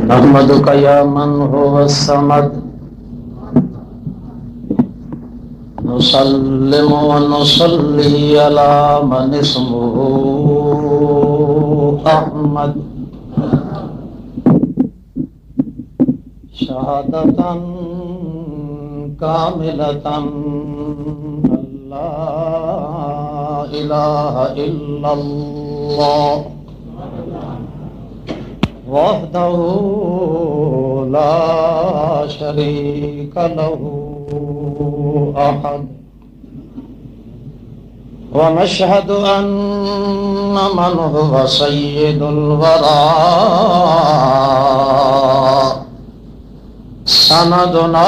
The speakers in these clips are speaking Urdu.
نحمدک یا من هو الصمد نسلم ونصلی علی من اسمه احمد شہادتا کاملتا لا الہ الا اللہ وحدہ لا شریک لہ احد ونشہد ان من هو سید الورى سندنا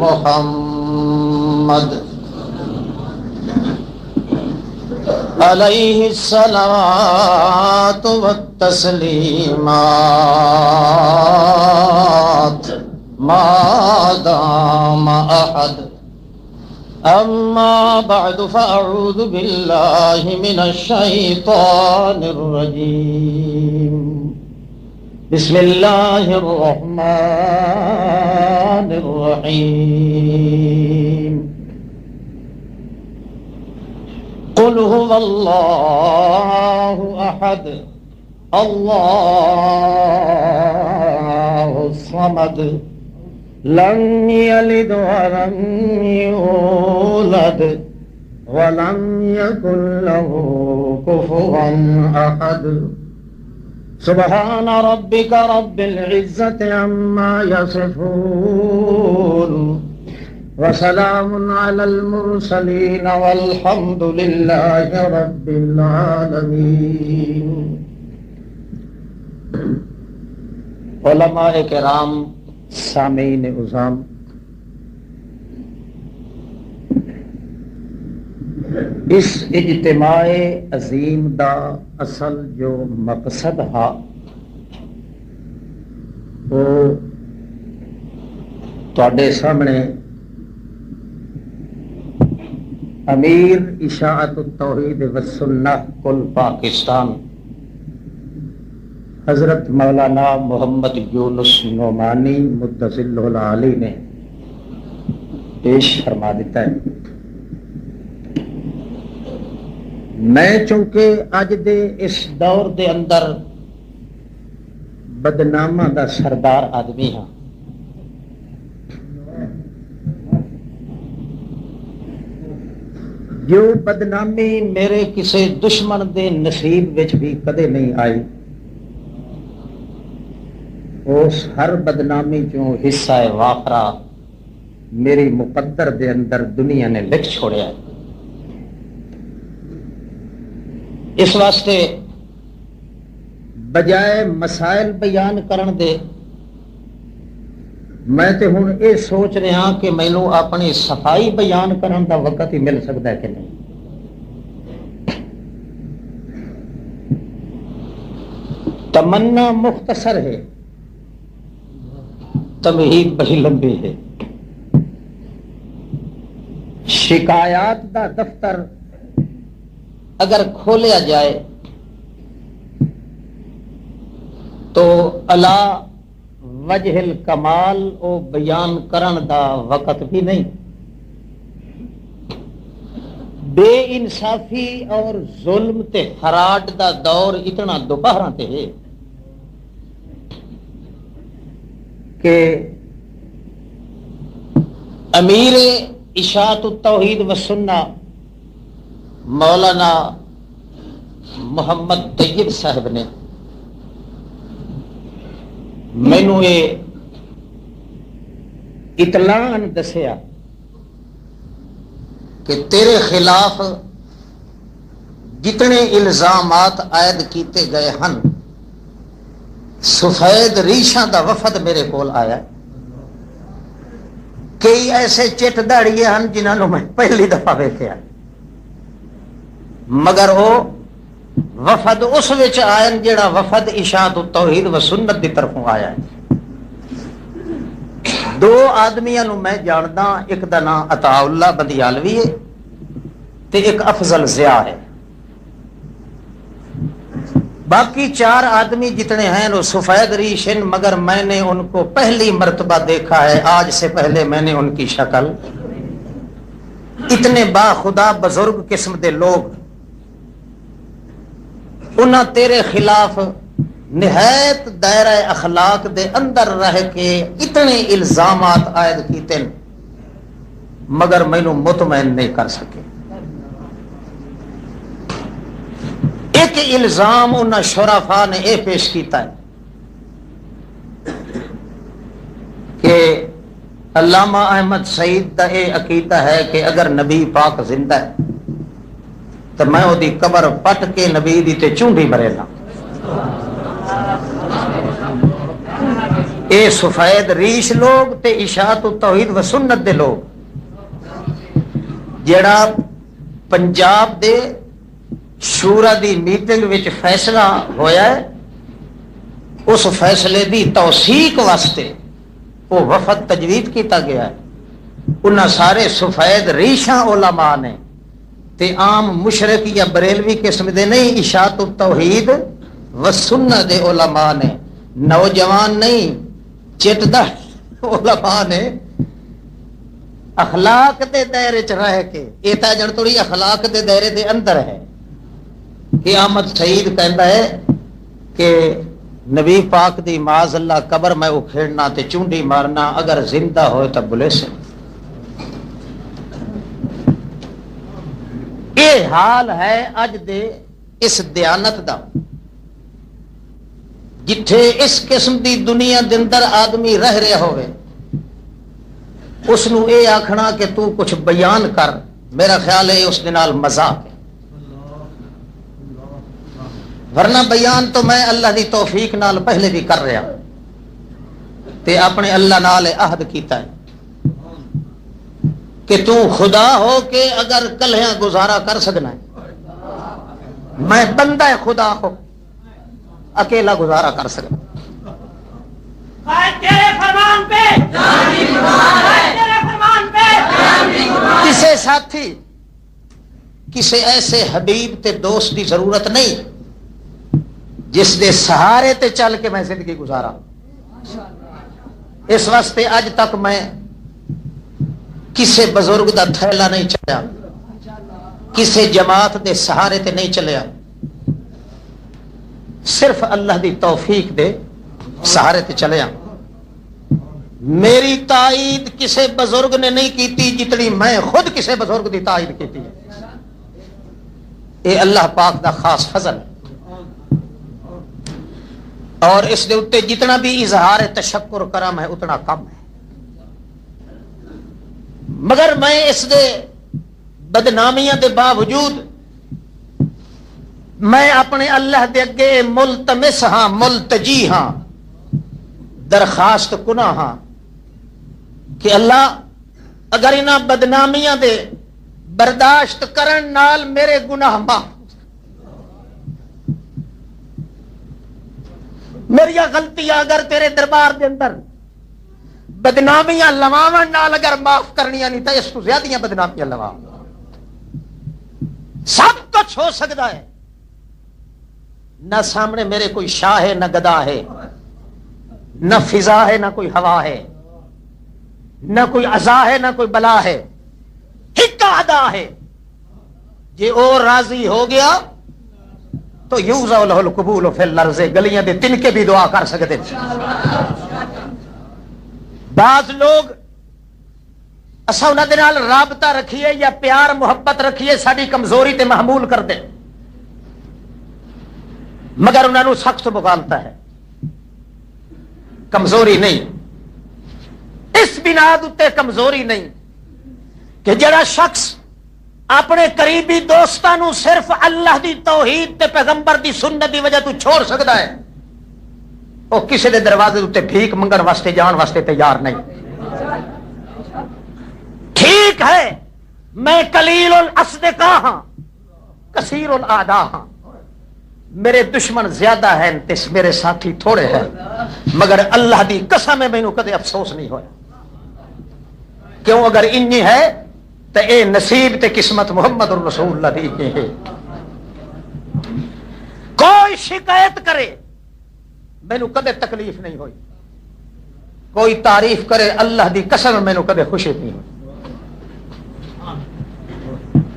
محمد علیہ الصلاۃ والتسلیمات ما دام احد اما بعد فاعوذ باللہ من الشیطان الرجیم بسم اللہ الرحمن الرحیم قل هو اللہ احد اللہ الصمد لم يلد ولم يولد ولم يكن له كفوا احد سبحان ربك رب العزة عما يصفون وسلام على المرسلين والحمد لله رب العالمين. علماء کرام، سامعین عظام، اس اجتماع عظیم دا اصل جو مقصد ہے وہ تواڈے سامنے امیر اشاعت التوحید والسنہ کل پاکستان حضرت مولانا محمد یونس نعمانی مدظلہ العالی نے پیش فرما دیتا ہے. میں چونکہ اج دے اس دور دے اندر بدنامہ دا سردار آدمی ہاں، جو بدنامی میرے کسی دشمن دے نصیب وچ بھی کدے نہیں آئی، اس ہر بدنامی چوں حصہ وافرا میری مقدر دے اندر دنیا نے لکھ چھوڑیا ہے. اس واسطے بجائے مسائل بیان کرن دے میں تے ہن یہ سوچ رہا کہ مینوں اپنی صفائی بیان کرن دا وقت ہی مل سکتا ہے کہ نہیں. تمنا مختصر ہے، تمہید بڑی لمبی ہے. شکایات دا دفتر اگر کھولیا جائے تو الا وجہ الکمال او بیان کرن دا وقت بھی نہیں. بے انصافی اور ظلم تے فراڈ دا دور اتنا دوپہر تے ہے کہ امیر اشاعت التوحید والسنہ مولانا محمد طیب صاحب نے مینوں یہ اطلاع دسیا کہ تیرے خلاف جتنے الزامات عائد کیتے گئے ہیں سفید ریشاں دا وفد میرے کول آیا. کئی ایسے چٹ داڑیے ہیں جنہوں میں پہلی دفعہ ویکھیا، مگر وہ وفد اس وچ آئن جڑا وفد اشاعت التوحید و سنت دی طرفوں آیا ہے. دو آدمیاں نو میں جاندا، ایک دا نام عطا اللہ بندیالوی ہے تے ایک افضل ضیاء ہے. باقی 4 آدمی جتنے ہیں وہ سفید ریش ہیں، مگر میں نے ان کو پہلی مرتبہ دیکھا ہے، آج سے پہلے میں نے ان کی شکل۔ اتنے با خدا بزرگ قسم دے لوگ انہاں تیرے خلاف نہایت دائرہ اخلاق دے اندر رہ کے اتنے الزامات عائد کیتے ہیں، مگر مینوں مطمئن نہیں کر سکے۔ ایک الزام انہاں شرفاء نے اے پیش کیتا ہے کہ علامہ احمد سعید دا اے عقیدہ ہے کہ اگر نبی پاک زندہ ہے تو میں وہ دی قبر پٹ کے نبی دی تے چونڈی مرے نا۔ اے سفید ریش لوگ تے اشاعت التوحید و سنت دے لوگ جڑا پنجاب دے شورا دی میٹنگ وچ فیصلہ ہویا ہے، اس فیصلے دی توثیق واسطے وہ وفد تجوید کیتا گیا ہے۔ انہاں سارے سفید ریشاں علماء نے تے عام مشرق یا بریلوی قسم دے نہیں، اشاعت التوحید و سنت دے علماء نے، نوجوان نہیں چٹدا علماء نے اخلاق دے دائرے چ رہ کے، یہ تا جن تھوڑی اخلاق دے دائرے دے اندر ہے کہ احمد سعید کہندا ہے کہ نبی پاک دی معاذ اللہ قبر میں اکھیڑنا تے چونڈی مارنا، اگر زندہ ہوئے تو بلے سے۔ یہ حال ہے اج دے اس دیانت دا، جتھے اس قسم دی دنیا دے اندر آدمی رہ رہا ہوئے اس نو اے آکھنا کہ تو کچھ بیان کر، میرا خیال ہے اس دے نال مذاق ہے۔ ورنہ بیان تو میں اللہ دی توفیق نال پہلے بھی کر رہا تے اپنے اللہ نال عہد کیتا ہے کہ تو خدا ہو کے اگر کلیاں گزارا کر سکنا ہے، میں بندہ خدا ہو اکیلا گزارا کر سکنا۔ تیرے فرمان پہ تیرے فرمان پہ کسے ساتھی، کسے ایسے حبیب تے دوست دی ضرورت نہیں جس دے سہارے تے چل کے میں زندگی گزارا۔ اس واسطے اج تک میں کسے بزرگ دا تھیلا نہیں چلیا، کسے جماعت دے سہارے تے نہیں چلیا، صرف اللہ دی توفیق دے سہارے تے چلیا۔ میری تائید کسے بزرگ نے نہیں کیتی جتنی میں خود کسے بزرگ دی تائید کیتی ہے۔ اے اللہ پاک دا خاص فضل ہے، اور اس دے اتے جتنا بھی اظہار تشکر کرم ہے اتنا کم ہے۔ مگر میں اس دے بدنامیاں دے باوجود میں اپنے اللہ دے اگے ملتمس ہاں، ملتجی ہاں، درخواست کنا ہاں کہ اللہ اگر انہاں بدنامیاں دے برداشت کرن نال میرے گناہ معاف، میری غلطیاں اگر تیرے دربار دے اندر بدنامیاں لواون نال اگر معاف کرنیاں نہیں تو اس کو زیادہ بدنامیاں لوا۔ سب کچھ ہو سکتا ہے، نہ سامنے میرے کوئی شاہ ہے، نہ گدا ہے، نہ فضا ہے، نہ کوئی ہوا ہے، نہ کوئی عزا ہے، نہ کوئی بلا ہے، ایک ادا ہے۔ جے او راضی ہو گیا تو یوزع لہ القبول فی الارض، گلیاں دے تنکے بھی دعا کر سکتے۔ بعض لوگ اسا انہاں دے نال رابطہ رکھیے یا پیار محبت رکھیے ساری کمزوری تے محمول کر دے، مگر انہاں نو سخت مغالطہ ہے، کمزوری نہیں۔ اس بنیاد اتے کمزوری نہیں کہ جڑا شخص اپنے قریبی دوستانو صرف اللہ دی توحید تے پیغمبر دی سنت دی وجہ تو چھوڑ سکتا ہے، وہ کسی دے دروازے اتے بھیک منگن واسطے جان واسطے تیار نہیں۔ ٹھیک ہے میں قلیل الاصدقاء ہاں، کثیر الاعداء ہاں، میرے دشمن زیادہ ہیں تے میرے ساتھی تھوڑے ہیں، مگر اللہ دی قسم مینوں کدے افسوس نہیں ہویا۔ کیوں؟ اگر انی ہے تو اے نصیب تے قسمت محمد رسول اللہ دی ہے۔ کوئی شکایت کرے مینو کدے تکلیف نہیں ہوئی، کوئی تعریف کرے اللہ دی قسم مینو کدے خوشی نہیں ہوئی۔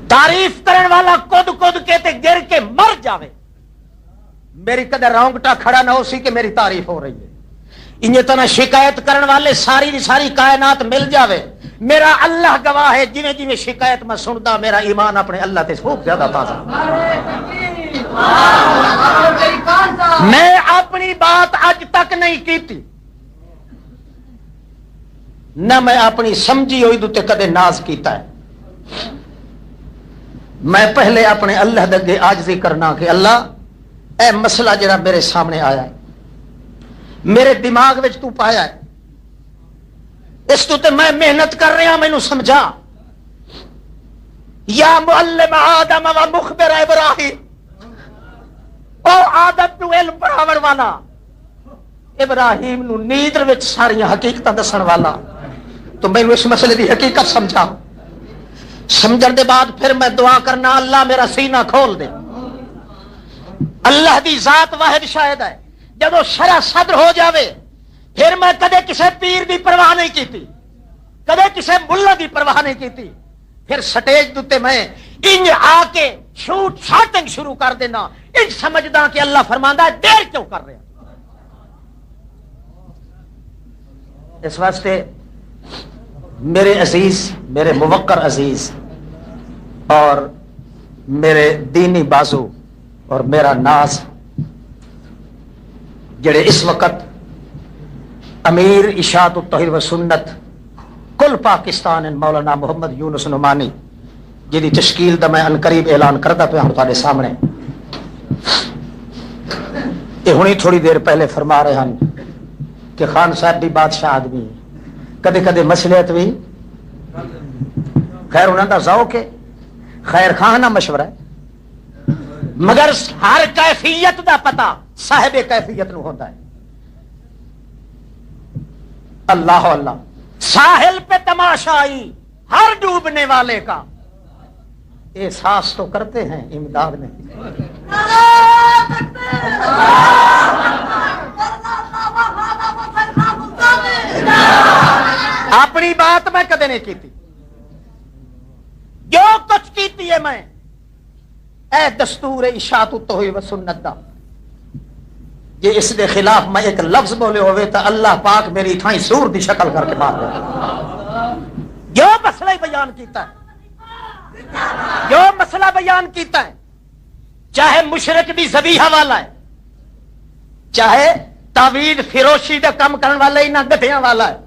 تعریف کرن والا کود کود کے تے گر کے مر جاوے، میری کدے رونگٹا کھڑا نہ ہو سی کہ میری تعریف ہو رہی ہے۔ انہیں طرح شکایت کرن والے ساری دی ساری کائنات مل جاوے، میرا اللہ گواہ ہے جویں جویں شکایت میں سنتا میرا ایمان اپنے اللہ تے خوب زیادہ تازہ۔ میں اپنی بات اج تک نہیں کیتی، نہ میں اپنی سمجھی ہوئی دوتے کدے ناز کیتا ہے۔ میں پہلے اپنے اللہ دے عاجزی کرنا کہ اللہ اے مسئلہ جڑا میرے سامنے آیا ہے، میرے دماغ وچ تو پایا ہے، اس تو تے میں محنت کر رہا مینوں سمجھا۔ یا معلم آدم و مخبر ابراہیم، او آدم نو علم پڑھاون والا، ابراہیم نو نیند وچ ساری حقیقتاں دسن والا، تو مینوں اس مسئلے دی حقیقت سمجھا۔ سمجھن دے بعد پھر میں دعا کرنا اللہ میرا سینہ کھول دے۔ اللہ دی ذات واحد شاہد ہے، جدو شرح صدر ہو جاوے پھر میں کدے کسے پیر دی پرواہ نہیں کیتی، کدے کسے ملا دی پرواہ نہیں کیتی۔ پھر سٹیج دوتے میں انج آ کے شوٹ شاٹنگ شروع کر دینا، انج سمجھدا کہ اللہ فرماندا ہے دیر کیوں کر رہے ہیں۔ اس واسطے میرے عزیز، میرے موقر عزیز اور میرے دینی بازو اور میرا ناز جڑے اس وقت امیر اشاعت التوحید و سنت کل پاکستان مولانا محمد یونس نعمانی جی تشکیل دا میں عنقریب اعلان کرتا پیا ہوں تھوڑے سامنے۔ یہ ہونی تھوڑی دیر پہلے فرما رہے ہیں کہ خان صاحب بھی بادشاہ آدمی ہے، کدے کدے مسئلے بھی خیر انہوں دا ذوق ہے، خیر خواہ نہ مشورہ ہے، مگر ہر کیفیت دا پتہ صاحب کیفیت نو ہوتا ہے۔ اللہ اللہ، ساحل پہ تماشائی ہر ڈوبنے والے کا احساس تو کرتے ہیں، امداد نہیں۔ اپنی بات میں کدے نہیں کیتی، جو کچھ کیتی ہے میں اے دستور اشاعت التوحید و سنت دا، یہ اس دے خلاف میں ایک لفظ بولے ہوئے تو اللہ پاک میری تھائیں سور دی شکل کر کے مار دے۔ جو مسئلہ بیان کیتا ہے، جو مسئلہ بیان کیتا ہے، چاہے مشرک دی ذبیحہ والا ہے، چاہے تعویذ فروشی دے کم کرن والا ہی نہ گدھیاں والا ہے،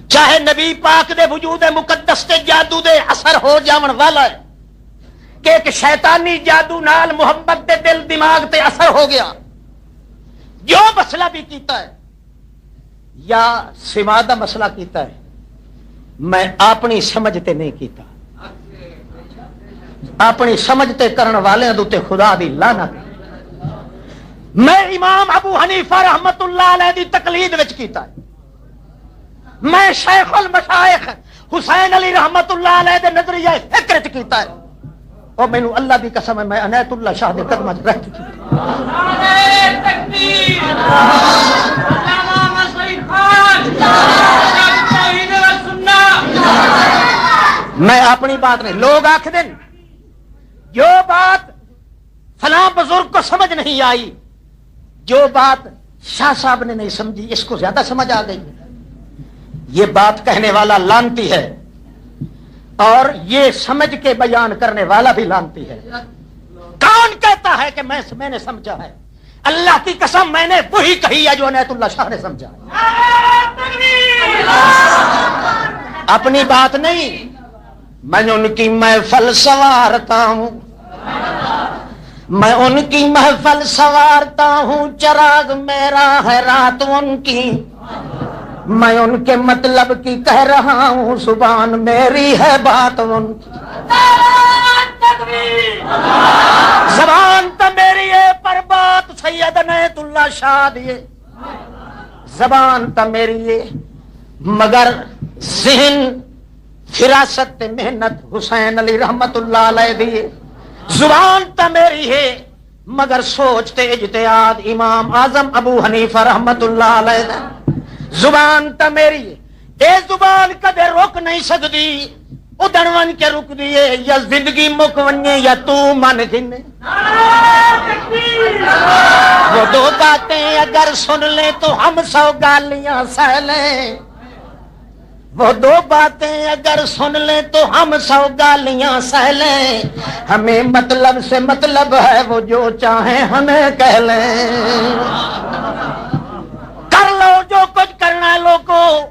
چاہے نبی پاک دے وجود مقدس تے جادو دے اثر ہو جاون والا ہے کہ ایک شیطانی جادو نال محمد دے دل دماغ تے اثر ہو گیا، جو مسئلہ بھی کیتا ہے یا سوا دا مسئلہ کیتا ہے میں اپنی سمجھتے نہیں کیتا، اپنی سمجھتے کرن والے دوتے خدا دی لعنت۔ میں امام ابو حنیفہ رحمت اللہ علیہ دی تقلید وچ کیتا ہے، میں شیخ المشائخ حسین علی رحمت اللہ علیہ دے نظریہ فکر وچ کیتا ہے، اور مینوں اللہ دی قسم ہے میں عنایت اللہ شاہ دے قدماں وچ رہ چکی۔ میں اپنی بات نہیں، لوگ آکھ دیں جو بات فلاں بزرگ کو سمجھ نہیں آئی، جو بات شاہ صاحب نے نہیں سمجھی اس کو زیادہ سمجھ آ گئی، یہ بات کہنے والا لانتی ہے اور یہ سمجھ کے بیان کرنے والا بھی لانتی ہے۔ کون کہتا ہے کہ میں نے سمجھا ہے؟ اللہ کی قسم میں نے وہی کہی ہے جو عنایت اللہ شاہ نے سمجھا ہے، اپنی بات نہیں۔ میں ان کی محفل سنوارتا ہوں، میں ان کی محفل سنوارتا ہوں، چراغ میرا ہے رات ان کی، میں ان کے مطلب کی کہہ رہا ہوں، زبان میری ہے بات ان کی۔ زبان تو میری ہے پر بات سید عنایت اللہ شاہ دیے، زبان تو میری ہے مگر ذہن فراست محنت حسین علی رحمت اللہ علیہ دیے۔ زبان تو میری ہے مگر سوچتے اجتہاد امام اعظم ابو حنیفہ رحمت اللہ علیہ دا زبان تا میری اے زبان کدے رک نہیں سکتی ادھر ون کے رک دیے یا زندگی مک ونجے یا تو من گھنے وہ دو باتیں اگر سن لیں تو ہم 100 گالیاں سہ لیں وہ دو باتیں اگر سن لیں تو ہم 100 گالیاں سہ لیں ہمیں مطلب سے مطلب ہے وہ جو چاہیں ہمیں کہہ لیں کر لو جو کچھ کرنا ہے لوگوں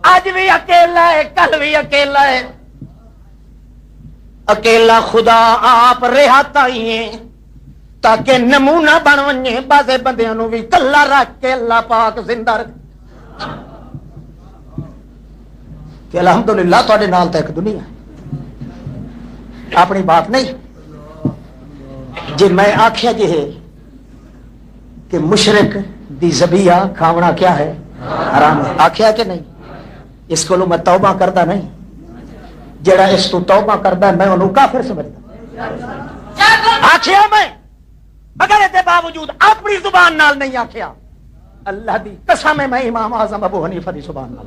آج بھی اکیلا ہے کل بھی اکیلا ہے اکیلا خدا آپ رہاتا ہی ہے تاکہ نمونہ بن ونجے بازے بندیاں نو بھی کلا رکھ کے اللہ پاک زندہ رکھ کہ الحمدللہ تواڈے نال تے ایک دنیا اپنی بات نہیں جی میں آکھیا جی ہے کہ مشرک دی ذبیحہ کھاونا کیا ہے حرام ہے آکھیا کہ نہیں اس کو میں توبہ کردا نہیں جڑا اس تو توبہ کردا میں انہوں کافر سمجھدا آکھیا میں مگر اس باوجود اپنی زبان نال نہیں آکھیا اللہ دی قسم ہے میں امام اعظم ابو حنیفہ دی زبان نال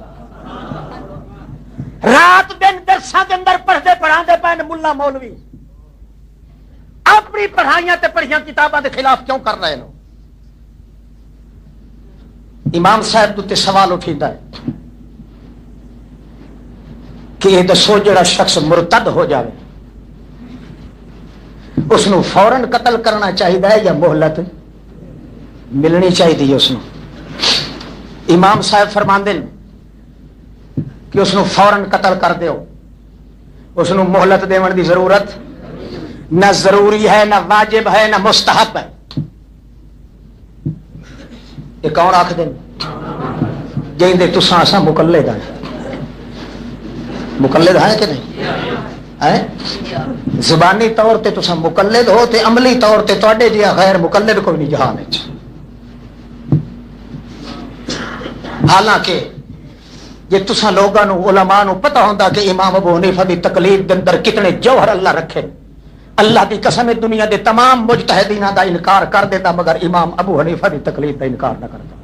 رات دن درساں دے اندر پڑھدے پڑھاندے پے ملا مولوی اپنی پڑھائیاں تے پڑھیاں کتاباں دے خلاف کیوں کر رہے ہو امام صاحب تے سوال اٹھیندا ہے کہ یہ دسو جڑا شخص مرتد ہو جاوے اس نو فوراً قتل کرنا چاہیے یا مہلت ملنی چاہیے اس نو امام صاحب فرماندے کہ اس نو فوراً قتل کر دیو اس نو مہلت دیون دی ضرورت نہ ضروری ہے نہ واجب ہے نہ مستحب ہے یہ کون آکھ دیں جائیں دے تساں اساں مقلد ہیں مقلد ہیں کہ نہیں زبانی طور تے تساں مقلد ہو تے عملی طور تے تواڈے جیا غیر مقلد کوئی نہیں جہان وچ حالانکہ جے تساں لوگاں نو علماء نو پتہ ہوندا کہ امام ابو حنیفہ دی تقلید دے اندر کتنے جوہر اللہ رکھے اللہ دی قسم دنیا دے تمام مجتہدیناں دا انکار کر دیتا مگر امام ابو حنیفہ دی تقلید دا انکار نہ کرتا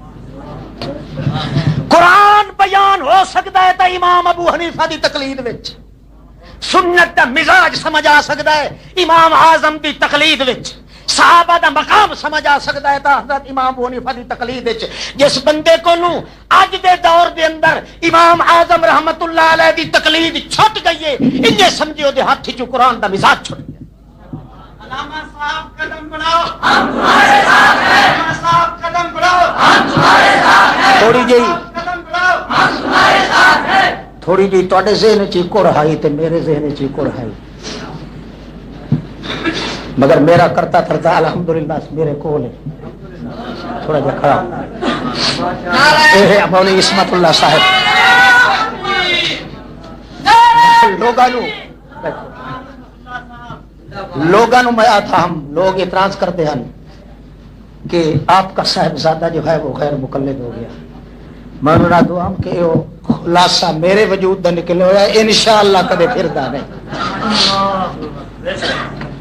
قرآن بیان ہو سکتا ہے تا امام ابو حنیفہ دی تقلید وچ سنت دا مزاج سمجھ آ سکتا ہے امام اعظم دی تقلید وچ صحابہ دا مقام سمجھ آ سکتا ہے تا حضرت امام ابو حنیفہ دی تقلید وچ جس بندے کو نو اج دے دور دے اندر امام اعظم رحمت اللہ علیہ دی تقلید چھٹ گئی ہے انہیں سمجھو دے ہاتھ چ قرآن دا مزاج چھٹ گیا علامہ صاحب قدم بڑھاؤ ہم تمہارے ساتھ ہیں علامہ صاحب قدم بڑھاؤ ہم تمہارے ساتھ ہیں تھوڑی جی قدم بڑھاؤ ہم تمہارے ساتھ ہیں تھوڑی جی تواڈے ذہن چ کو رہائی تے میرے ذہن چ کو رہائی مگر میرا کرتا کرتا الحمدللہ میرے کول ہے تھوڑا جا کھڑا اے ہے مولوی عصمت اللہ صاحب لوگاں نو میں آتا ہم لوگ اعتراض کرتے ہیں کہ آپ کا صاحبزادہ جو ہے وہ غیر مقلد ہو گیا میں انہوں دعا ہم کہ وہ خلاصہ میرے وجود دا نکلے ہوا ہے انشاءاللہ کدے پھر دا نہیں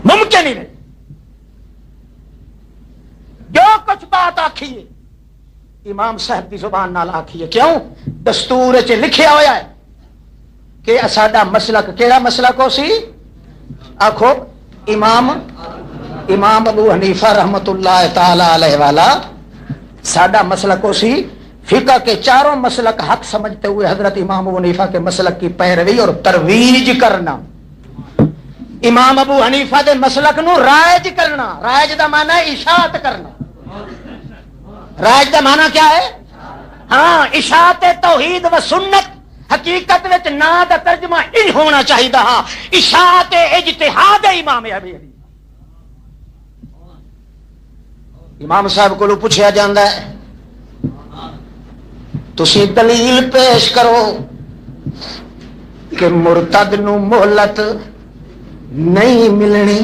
ممکن ہی نہیں جو کچھ بات آکھیے امام صاحب دی زبان نال آکھیے کیوں دستور چ لکھیا ہوا ہے کہ ساڈا مسلک کیڑا مسلک ہو سی آکھو امام ابو حنیفہ رحمت اللہ تعالی علیہ والا ساڈا مسلک ہو سی فقہ کے چاروں مسلک حق سمجھتے ہوئے حضرت امام ابو حنیفہ کے مسلک کی پیروی اور ترویج کرنا امام ابو حنیفہ دے مسلک نو رائج کرنا رائج دا معنی ہے اشاعت کرنا رائج دا معنی کیا ہے ہاں اشاعت توحید و سنت حقیقت وچ نا دا ترجمہ ان ہونا چاہیے ہاں اشاعت اجتہاد امام ابی حنیفہ امام صاحب کو پوچھا جاندہ ہے تسی دلیل پیش کرو کہ مرتد نو مہلت نہیں ملنی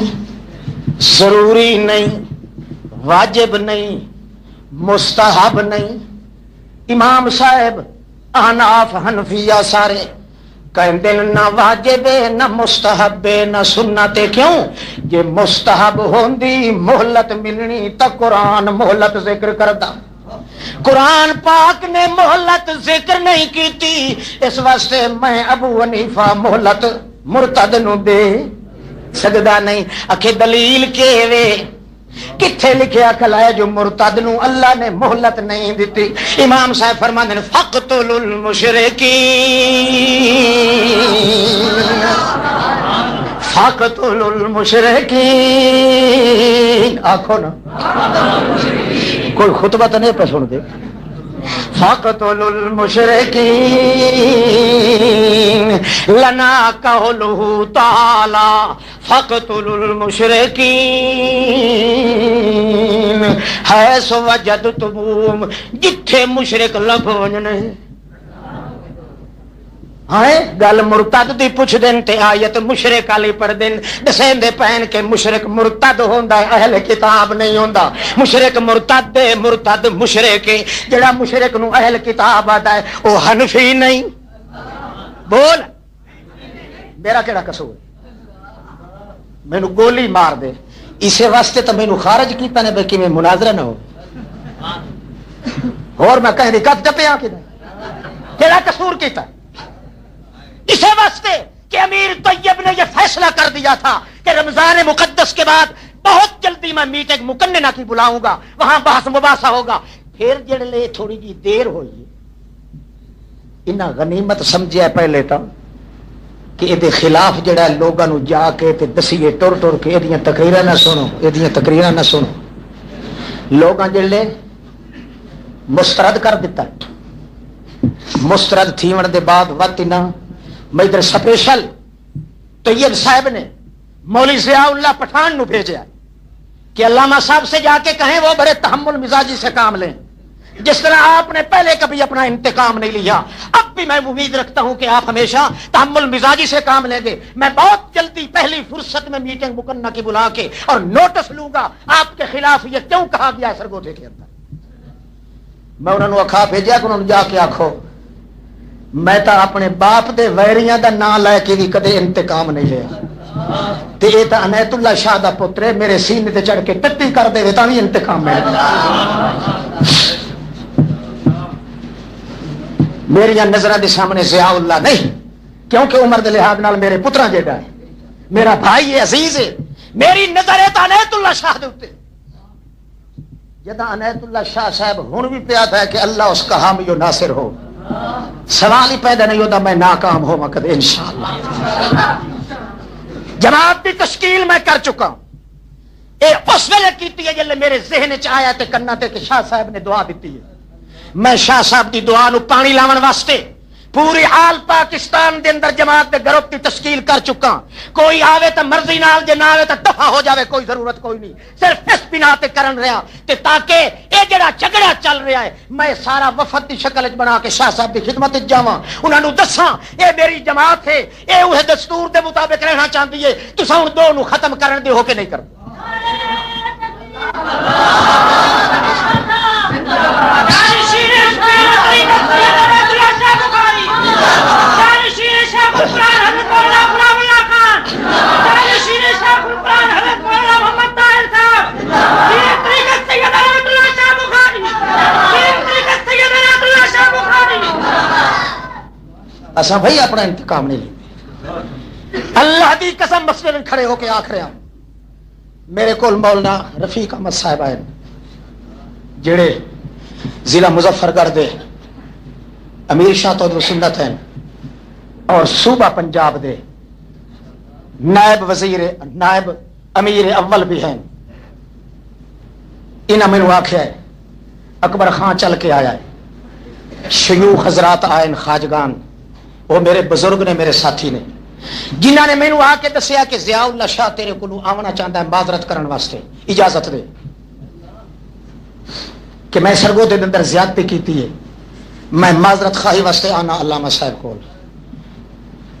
ضروری نہیں واجب نہیں مستحب نہیں امام صاحب احناف حنفیہ سارے کہندے نہ واجب نہ مستحب نہ سنت، کیوں؟ جے مستحب ہوندی مہلت ملنی تا قرآن مہلت ذکر کردا، قرآن پاک نے مہلت ذکر نہیں کیتی، اس واسطے میں ابو حنیفہ مہلت مرتد نو دے سکدا نہیں۔ اکھے دلیل کے وے کتھے لکھیا کھلا ہے جو مرتد نو اللہ نے مہلت نہیں دیتی؟ امام صاحب فرماندے ہیں فقتلوا المشرکین، فقتلوا المشرکین، آکھو نا کوئی خطبہ تو نہیں پہ سن دے، فقتلوا المشرکین لنا قولہ تعالی فقتلوا المشرکین حیث وجدتموہم، جتھے مشرک لبھونے۔ ہاں گل مرتد دی پوچھ دین تے آیت مشرک والی پڑھ دین، دسین دے پہن کے مشرک مرتد ہوندا ہے، اہل کتاب نہیں ہوندا۔ مشرک مرتد دے، مرتد مشرک ہے۔ جڑا مشرک نو اہل کتاب آتا ہے او حنفی نہیں۔ بول میرا کیڑا قصور؟ مینوں گولی مار دے، اسے واسطے تو مینوں خارج کیتا نے بے کیویں مناظرہ نہ ہو، اور میں کہہ دی کت ٹپیا کیڑا قصور کیتا؟ اسے واسطے کہ امیر طیب نے یہ فیصلہ کر دیا تھا کہ رمضان مقدس کے بعد بہت جلدی میں میٹنگ مکننہ کی بلاؤں گا، وہاں بحث مباحثہ ہوگا۔ پھر جڑے تھوڑی جی دیر ہوئی انہاں غنیمت سمجھیا پہلے تا کہ یہ خلاف جڑا لوگوں نو جا کے تے دسیے ٹر ٹر کے یہ تقریراں نہ سنو، یہ تقریراں نہ سنو۔ لوگاں جڑے مسترد کر دیتا، مسترد تھیون دے بعد وقت نہ میں ادھر سپیشل طیب صاحب نے مولوی ضیاء اللہ پٹھان نو بھیجا کہ علامہ صاحب سے جا کے کہیں وہ بڑے تحمل مزاجی سے کام لیں، جس طرح آپ نے پہلے کبھی اپنا انتقام نہیں لیا، اب بھی میں امید رکھتا ہوں کہ آپ ہمیشہ تحمل مزاجی سے کام لیں گے۔ میں بہت جلدی پہلی فرصت میں میٹنگ مکنہ کی بلا کے اور نوٹس لوں گا آپ کے خلاف یہ کیوں کہا گیا ہے سرگوٹے کے اندر۔ میں انہوں نے اکھا بھیجا کہ انہوں نے جا کے آکھو میں تا اپنے باپ دے ویریاں دا نام لے کے بھی کدے انتقام نہیں لیا، تے اے تا عنایت اللہ شاہ دا پتر میرے سینے تے چڑھ کے ٹٹی کر دے تا بھی انتقام میں میری نظروں دے سامنے ضیاء اللہ نہیں، کیونکہ عمر دے لحاظ نال میرے پتراں جیڑا ہے، میرا بھائی ہے، عزیز ہے، میری نظر ہے تا عنایت اللہ شاہ دے اوتے۔ جدا عنایت اللہ شاہ صاحب ہن بھی پیا تھا کہ اللہ اس کا حامی و ناصر ہو، سوال ہی پیدا نہیں ہوتا میں ناکام ہو مقد انشاءاللہ۔ جماعت کی تشکیل میں کر چکا ہوں، اے اس ویلے کیتی ہے جلے میرے ذہن چ آیا تے کنا تے کہ شاہ صاحب نے دعا دیتی ہے، میں شاہ صاحب دی دعا نو پانی لاون واسطے پوری آل پاکستان دے اندر جماعت دے گروپ کی تشکیل کر چکا۔ کوئی آوے تو مرضی نال، جے نہ آوے تو دفع ہو جاوے، کوئی ضرورت کوئی نہیں، صرف اس بنا تے کرن رہا تے تاکہ اے جڑا جھگڑا چل رہا ہے میں سارا وفد دی شکل وچ بنا کے شاہ صاحب دی خدمت وچ جاواں، انہاں نوں دساں اے میری جماعت ہے، اے اوہ دستور دے مطابق رہنا چاہندی ہے، تساں ہن دو نوں ختم کرن دے ہو کے نہیں کردے۔ اساں بھائی اپنا انتقام نہیں لیتے، اللہ دی قسم مسجد میں کھڑے ہو کے آکھ رہا ہوں۔ میرے کول مولانا رفیق احمد صاحب آئے جڑے ضلع مظفر گڑھ دے امیر شاہ تو سنت ہیں اور صوبہ پنجاب دے نائب وزیر نائب امیر اول بھی ہیں۔ انہاں مینوں آکھیا ہے اکبر خان چل کے آیا ہے، شیوخ حضرات آئے خواجگان، وہ میرے بزرگ نے، میرے ساتھی نے، جنہاں نے مینوں آ کے دسیا کہ ضیاء اللہ شاہ تیرے کولوں آونا چاہتا ہے معذرت کرن واسطے، اجازت دے کہ میں سرگودے دے اندر زیادتی کیتی ہے، میں معذرت خواہی واسطے آنا علامہ صاحب کول۔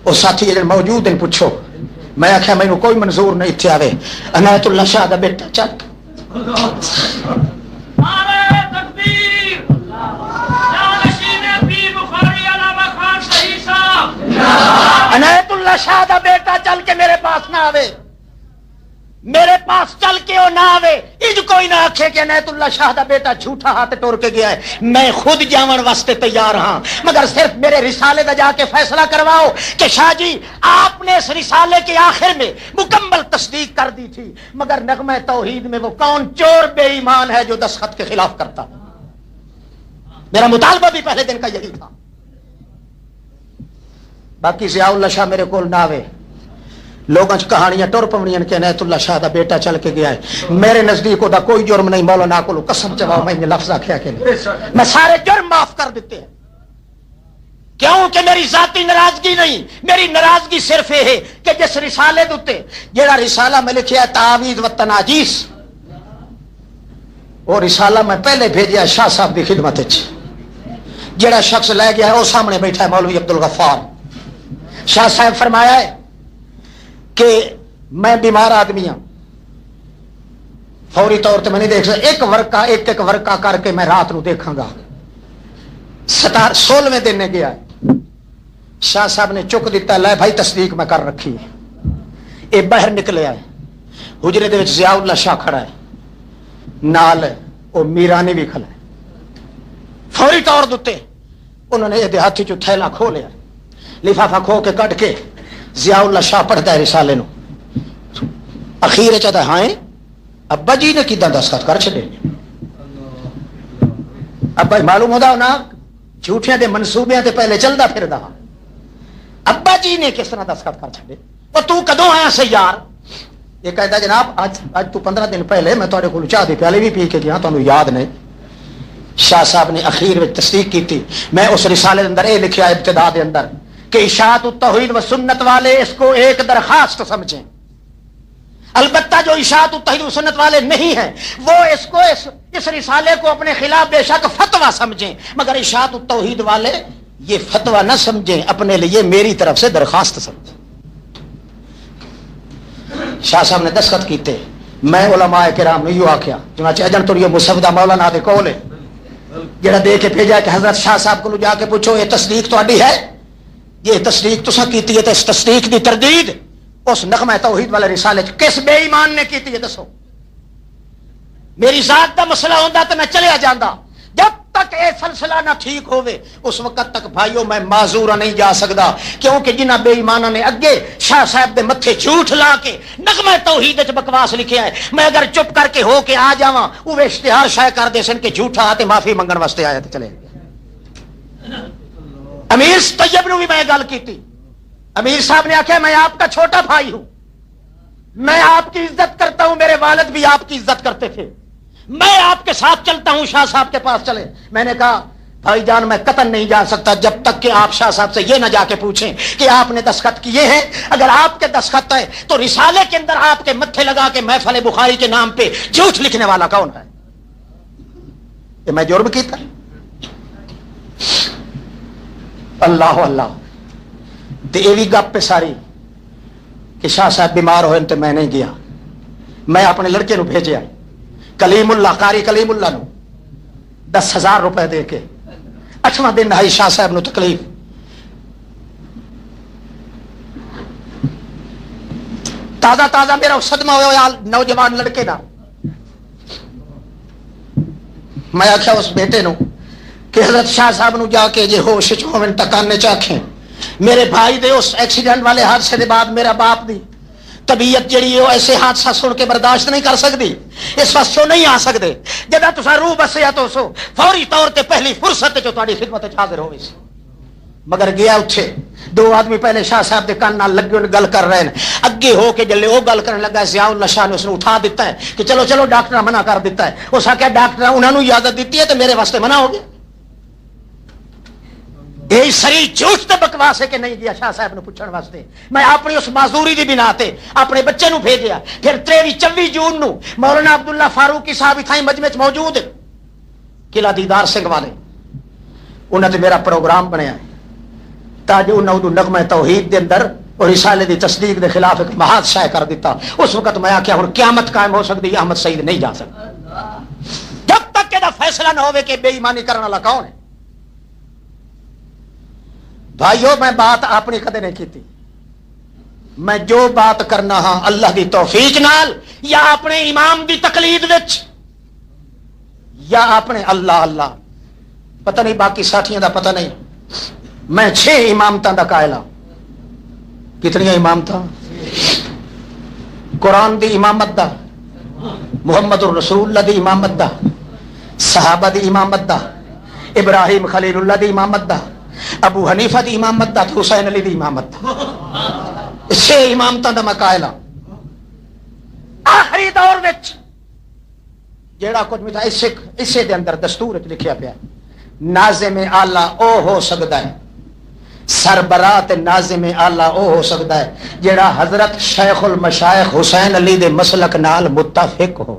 وہ ساتھی جڑے موجود ہیں پوچھو، میں آخیا مینوں کوئی منظور نہیں اتنے آوے، عنایت اللہ شاہ دا بیٹا چک جانشین پیر بخاری علامہ خان صحیح صاحب اللہ شاہ دا بیٹا چل کے میرے پاس نہ آوے، میرے پاس چل کے وہ نہ آوے، اج کوئی نہ آکھے کہ عنایت اللہ شاہ دا بیٹا جھوٹا ہاتھ ٹور کے گیا ہے، میں خود جاون واسطے تیار ہاں، مگر صرف میرے رسالے دا جا کے فیصلہ کرواؤ کہ شاہ جی آپ نے اس رسالے کے آخر میں مکمل تصدیق کر دی تھی، مگر نغمہ توحید میں وہ کون چور بے ایمان ہے جو دستخط کے خلاف کرتا؟ میرا مطالبہ بھی پہلے دن کا یہی تھا۔ باقی ضیاء اللہ شاہ میرے کول نہ آوے، لوگوں چ کہانیاں ٹر پونیاں کہ عنایت اللہ شاہ دا بیٹا چل کے گیا ہے، میرے نزدیک دا کوئی جرم نہیں، مولانا کو قسم چواؤ میں نے لفظ آخیا کہ میں سارے جرم معاف کر دیتے ہیں، کیوں کہ میری ذاتی ناراضگی نہیں، میری ناراضگی صرف یہ ہے کہ جس رسالے دے جڑا رسالہ میں لکھیا ہے تعویذ و تناجیس، وہ رسالہ میں پہلے بھیجیا شاہ صاحب کی خدمت وچ، جڑا شخص لے گیا ہے وہ سامنے بیٹھا ہے مولوی عبدالغفار۔ شاہ صاحب فرمایا ہے کہ میں بیمار آدمی ہوں، فوری طور پہ میں نہیں دیکھ سکتا، ایک ورقہ کر کے میں رات نو دیکھاں گا۔ 16ویں دن نے گیا ہے، شاہ صاحب نے چک دیتا، لے بھائی تصدیق میں کر رکھی ہے، یہ باہر نکلے آئے، حجرے دے وچ ضیاء اللہ شاہ کھڑا ہے، نال وہ میرانی بھی کھڑا ہے، فوری طور دے انہوں نے یہ ہاتھ چ تھیلا کھو لیا، لفافہ کھو کے کٹ کے ضیاء اللہ شاہ پڑھتا ہے رسالے نو، اخیر چاہتا ہے ہاں ابا جی نے کداں دستخط کر چھڈے، ابا معلوم ہوتا نا جھوٹیاں دے منصوبیاں تے پہلے چلدا پھردا، ابا جی نے کس طرح دستخط کر چھڈے، وہ تو کدوں آیا سے یار؟ یہ کہتا جناب آج تو 15 دن پہلے میں تہاڈے کول چاہ دی پیالے بھی پی کے گیا، تانوں یاد نہیں؟ شاہ صاحب نے اخیر میں تصدیق کی تھی، میں اس رسالے کے اندر یہ لکھا ابتدا دے اندر کہ اشاعت التوحید و سنت والے اس کو ایک درخواست سمجھیں، البتہ جو اشاعت التوحید و سنت والے نہیں ہیں وہ اس رسالے کو اپنے خلاف بے شک فتویٰ سمجھیں، مگر اشاعت التوحید والے یہ فتویٰ نہ سمجھیں، اپنے لیے میری طرف سے درخواست سمجھیں۔ شاہ صاحب نے دستخط کیتے، میں علماء کرام نے یوں آخیا، چنانچہ اجن تو یہ مسودہ مولانا دے کول ہے جڑا دے کے بھیجا کہ حضرت شاہ صاحب کو جا کے پوچھو یہ تصدیق تہاڈی ہے، یہ تصدیق تساں کیتی ہے تے اس تصدیق دی تردید اس نغمہ توحید والے رسالے کس بے ایمان نے کیتی ہے دسو؟ میری ذات دا مسئلہ ہوندا تے میں چلیا جاندا، جب تک یہ سلسلہ نہ ٹھیک ہوئے اس وقت تک بھائیو میں معذورا نہیں جا سکتا، کیونکہ جنہ بے ایمانہ نے اگے شاہ صاحب دے متھے جھوٹ لا کے نغمہ توحید وچ بکواس لکھیا ہے، میں اگر چپ کر کے ہو کے آ جاواں وہ اشتہار شائع کر دے سن کہ جھوٹا تے معافی منگن واسطے آیا تے چلے گئے۔ امیر طیب نو بھی میں گل کیتی، امیر صاحب نے آخیا میں آپ کا چھوٹا بھائی ہوں، میں آپ کی عزت کرتا ہوں، میرے والد بھی آپ کی عزت کرتے تھے، میں آپ کے ساتھ چلتا ہوں، شاہ صاحب کے پاس چلے۔ میں نے کہا بھائی جان میں قطعاً نہیں جا سکتا جب تک کہ آپ شاہ صاحب سے یہ نہ جا کے پوچھیں کہ آپ نے دستخط کیے ہیں، اگر آپ کے دستخط ہے تو رسالے کے اندر آپ کے متھے لگا کے محفل بخاری کے نام پہ جھوٹ لکھنے والا کون ہے؟ یہ میں جرم کیتا؟ اللہ اللہ تے یہ بھی گپ پہ ساری کہ شاہ صاحب بیمار ہوئے تو میں نہیں گیا، میں اپنے لڑکے نو بھیجیا کلیم اللہ، قاری کلیم اللہ نو 10,000 روپے دے کے، 8واں دن آئی شاہ صاحب نو تکلیف، تازہ میرا صدمہ ہوا نوجوان لڑکے دا، میں آخیا اس بیٹے نو کہ حضرت شاہ صاحب نو جا کے جے ہوش وچ ہون ٹکانے چاکھیں، میرے بھائی دے اس ایکسیڈنٹ والے حادثے دے بعد میرا باپ دی طبیعت جڑی ہے وہ ایسے حادثہ سن کے برداشت نہیں کر سکتی، اس وقت سو نہیں آ سکتے، جدا تسا روح بسیا تو سو فوری طور تے پہلی فرصت جو تہاڈی خدمت وچ حاضر ہوئی سی، مگر گیا اتھے 2 آدمی پہلے شاہ صاحب دے کان نال لگے گل کر رہے ہیں، اگے ہو کے جلے وہ گل کرنے لگا ضیاء اللہ شاہ نے اس نے اٹھا دیتا ہے کہ چلو چلو ڈاکٹر منع کر دیتا ہے، اس آخیا ڈاکٹر انہوں نے اجازت دیتی ہے تو میرے واسطے منع ہو گیا۔ یہی سری جھوٹ تے بکواس ہے کہ نہیں گیا شاہ صاحب نے پوچھنے واسطے، میں اپنی اس معذوری دی بنا تے اپنے بچے نو بھیجیا، پھر 23-24 جون نو مولانا عبداللہ فاروقی صاحب اتھائی مجمع وچ موجود قلعہ دیدار سنگھ والے، انہاں تے میرا پروگرام بنیا ہے تاکہ انہاں اودوں نغمہ توحید دے اندر اور رسالے دی تصدیق دے خلاف ایک محاذ شائع کر دیتا۔ اس وقت میں آخیا ہن قیامت قائم ہو سکتی، احمد سعید نہیں جا سکتا جب تک کہ دا فیصلہ نہ ہوے کہ بے ایمانی کرنے والا کون ہے۔ بھائیو میں بات اپنی کدے نہیں کیتی، میں جو بات کرنا ہاں اللہ دی توفیق نال یا اپنے امام دی تقلید وچ یا اپنے اللہ اللہ پتہ نہیں باقی ساتھیاں دا پتہ نہیں. میں 6 امامتاں دا قائل ہاں. کتنی امامتاں؟ قرآن دی امامت دا، محمد الرسول اللہ دی امامت دا، صحابہ دی امامت دا، ابراہیم خلیل اللہ دی امامت دا، ابو حنیفہ دی امامت دا، حسین علی دی امامت دا. 6 امامتاں دا میں قائل ہاں. آخری دور وچ جیڑا کچھ مٹھا اسے دے اندر دستور وچ لکھیا پیا ناظم اعلی او ہو سکتا ہے، سربراہ ناظم اعلی او ہو سکتا ہے جیڑا حضرت شیخ المشائخ حسین علی دے مسلک نال متفق ہو.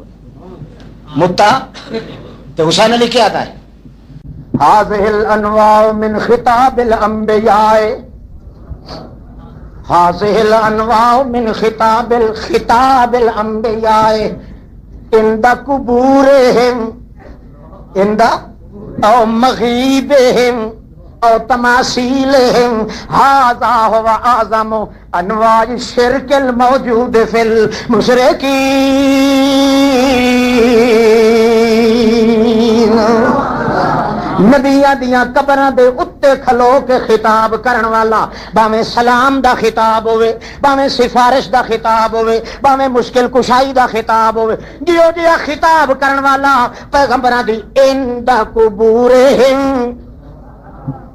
تو حسین علی کیا تھا؟ هذه الانواع من خطاب الانبیاء، هذه الانواع من خطاب الانبیاء عند قبورهم عند او مغیبهم او تماثیلهم. هذا هو اعظم انواع الشرك الموجود في المشرکین. نبیاں دیاں قبراں دے اتے کھلو کے خطاب کرن والا، باویں سلام دا خطاب ہوئے، باویں سفارش دا خطاب ہوئے، باویں مشکل کشائی دا خطاب ہوئے، جیو جیا خطاب کرن والا پیغمبراں دی عند قبورہم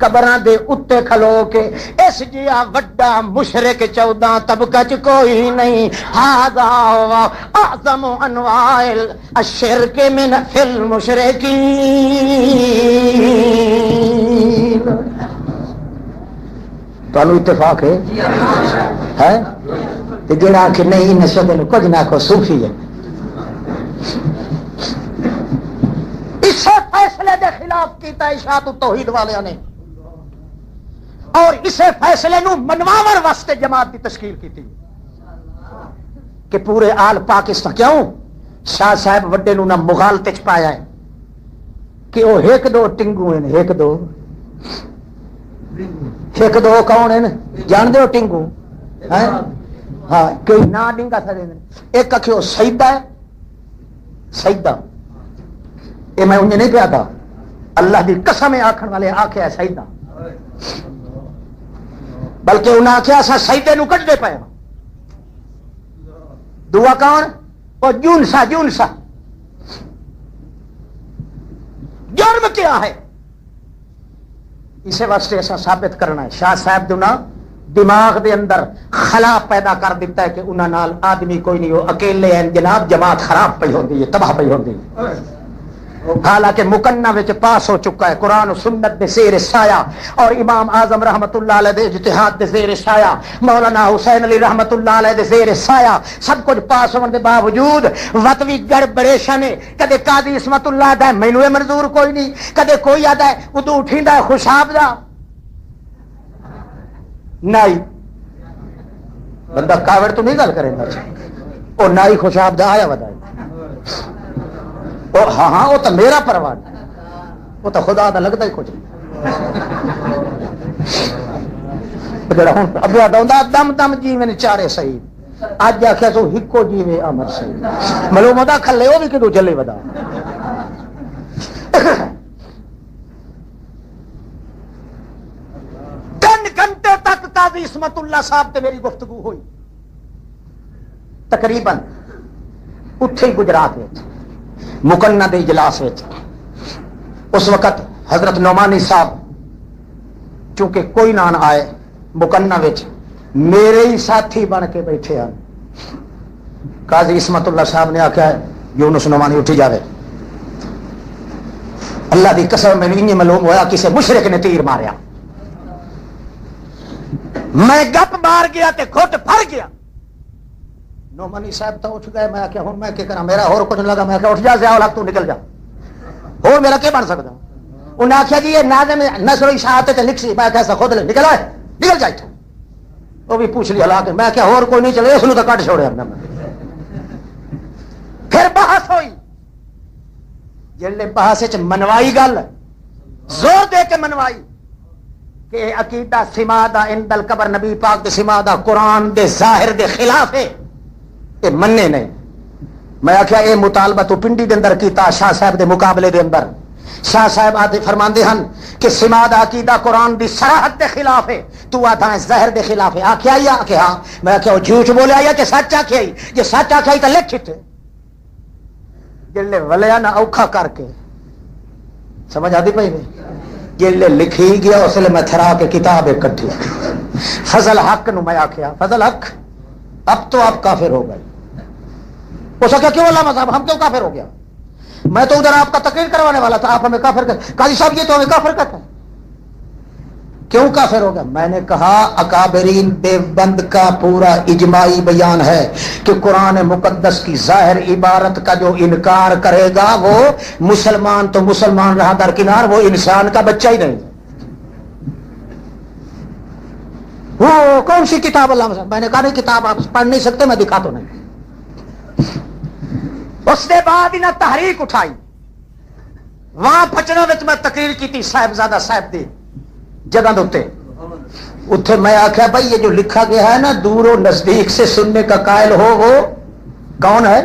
قبراں دے اتے کھلو کے. اس جیا وڈا مشرک 14 طبقہ چ کوئی نہیں. ھذا ہوا اعظم انواع الشرک من فی المشرکین. تانوں اتفاق ہے تے جڑا کہ نہیں نشد نو کچھ نہ کو صوفی ہے. اس فیصلے دے خلاف کیتا اشاعت توحید والیاں نے اور اسے فیصلے نو منواون واسطے جماعت کی تشکیل کی تھی کہ پورے آل پاکستان. کیوں؟ شاہ صاحب وڈے نو نہ مغالطے چ پایا ہے کہ وہ ایک دو ٹنگو ہیں. ایک دو کون ہیں جان دے ہو ٹنگو؟ ہاں کوئی نہ ڈنگا سڑے. ایک آخو سیدہ ہے، سیدہ یہ میں انہیں نہیں پیا تھا، اللہ دی قسم آکھن والے آخیا ہے سیدہ، بلکہ انہیں آخیا سا سیدے نو کٹ دے پائے. دعا کون؟ وہ جونسا. جرم کیا ہے؟ اسے واسطے ایسا ثابت کرنا ہے شاہ صاحب دونا دماغ دے اندر خلا پیدا کر دیتا ہے کہ انہاں نال آدمی کوئی نہیں، وہ اکیلے ہیں جناب. جماعت خراب پئی ہوندی ہے، تباہ پئی ہوندی ہے. حالانکہ مکنہ وچ پاس ہو چکا ہے قرآن و سنت دے زیر سایہ، اور امام اعظم رحمت اللہ علیہ دے اجتہاد دے زیر سایہ، مولانا حسین علی رحمت اللہ علیہ دے زیر سایہ، سب کچھ پاس ہونے دے باوجود وطوی گڑبڑیشن ہے. کدے قاضی عصمت اللہ دا مینوں منظور کوئی نہیں، کدے کوئی آدا ہے ادو اٹھیندا ہے خوشاب دا نائی. بندہ کاوڑ تو نہیں گل کرے گا، او نائی خوشاب دا آیا ودا. ہاں وہ تو میرا پروان، وہ تو خدا دا لگتا ہی کچھ نہیں. دم دم جیویں چارے صحیح، اج آخیا تو ہکو جیویں امر صحیح. ملو مدا کھلے وہ بھی کدو چلے ودا. 3 گھنٹے تک قاضی عصمت اللہ صاحب تے میری گفتگو ہوئی تقریباً اٹھے گجرات میں مکنہ دے اجلاس وچ. اس وقت حضرت نعمانی صاحب چونکہ کوئی نہ آئے مکنہ وچ میرے ہی ساتھی بن کے بیٹھے ہیں. قاضی عصمت اللہ صاحب نے آخیا یونس نعمانی اٹھی جاوے. اللہ دی قسم میں انہیں معلوم ہوا کسی مشرک نے تیر ماریا. میں گپ مار گیا تے کھٹ پھر گیا. نعمانی صاحب تو اٹھ گئے. میں کہ ہوں میں کیا کرا، میرا اور کچھ لگا. میں کہ اٹھ جا ضیاء الحق تو نکل جا، اور میرا کیا بن سکتا. انہیں آخیا جی یہ ناظم نثر و اشاعت تے لکھ سی. میں کیسا خود لے نکل آئے، نکل جائے. وہ بھی پوچھ لیا لا کے. میں کیا اور کوئی نہیں چلے، اس تو کٹ چھوڑے. پھر بحث ہوئی. جلے بحث منوائی گل زور دے کے منوائی. کہ عقیدہ سمادہ عند القبر نبی پاک دے سمادہ قرآن دے ظاہر دے خلاف ہے، یہ مننے نہیں. میں آخیا یہ مطالبہ تو پنڈی دے اندر کیتا شاہ صاحب دے مقابلے دے اندر. شاہ صاحب آتے فرماندے ہن کہ سماد عقیدہ قرآن دی صراحت دے خلاف ہے، تو آتا ہے ظاہر دے خلاف ہے. آخیا یا کہ ہاں. میں آخیا وہ جھوٹ بولے یا کہ سچ آخیا؟ جی سچ آخیا تو لکھ تے جلے ولیا نہ اوکھا کر کے سمجھ آتی پئی نہیں. جلے لکھی گیا اس لیے میں تھرا کے کتاب ایک کٹھی. فضل حق نو میں آخیا فضل حق اب تو آپ کافر ہو گئے. اس کا کیوں علامہ صاحب ہم کیوں کافر ہو گیا؟ میں تو ادھر آپ کا تقریر کروانے والا تھا، آپ ہمیں کافر کر قاضی صاحب یہ تو ہمیں کافر کرتا ہے. کیوں کافر ہو گیا؟ میں نے کہا اکابرین دیوبند کا پورا اجماعی بیان ہے کہ قرآن مقدس کی ظاہر عبارت کا جو انکار کرے گا وہ مسلمان تو مسلمان رہا درکنار، وہ انسان کا بچہ ہی نہیں. وہ کون سی کتاب علامہ صاحب؟ میں نے کہا نہیں کتاب آپ پڑھ نہیں سکتے، میں دکھا تو نہیں. اس کے بعد انہیں تحریک اٹھائی. وہاں پچنا میں تقریر کی تھی صاحبزادہ صاحب دی جگہ دوتے اتھے. میں آخیا بھائی یہ جو لکھا گیا ہے نا دور و نزدیک سے سننے کا قائل ہو وہ کون ہے؟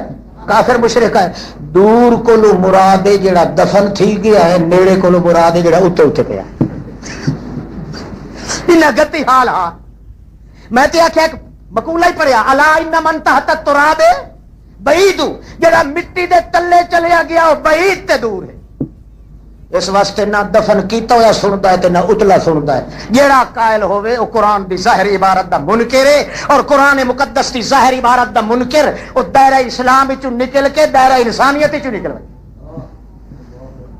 کافر مشرک ہے. دور کو لو مرادے جڑا دفن تھی گیا ہے، نیڑے کو لو مرادے جڑا اتھے اتھے پیا انہیں گتی حال. ہاں میں تے آخیا ایک مقولہ ہی پڑھیا الا ان من تحت التراب بعید، جڑا مٹی دے تلے چلیا گیا وہ بعید تے دور ہے. اس واسطے نہ دفن کیتا ہوا سنتا ہے تے نہ اتلا سنتا ہے. جیڑا قائل ہوئے وہ قرآن دی ظاہر عبارت دا منکر ہے، اور قرآن مقدس دی ظاہر عبارت دا منکر وہ دائرہ اسلام وچوں نکل کے دائرہ انسانیت وچوں نکل گیا.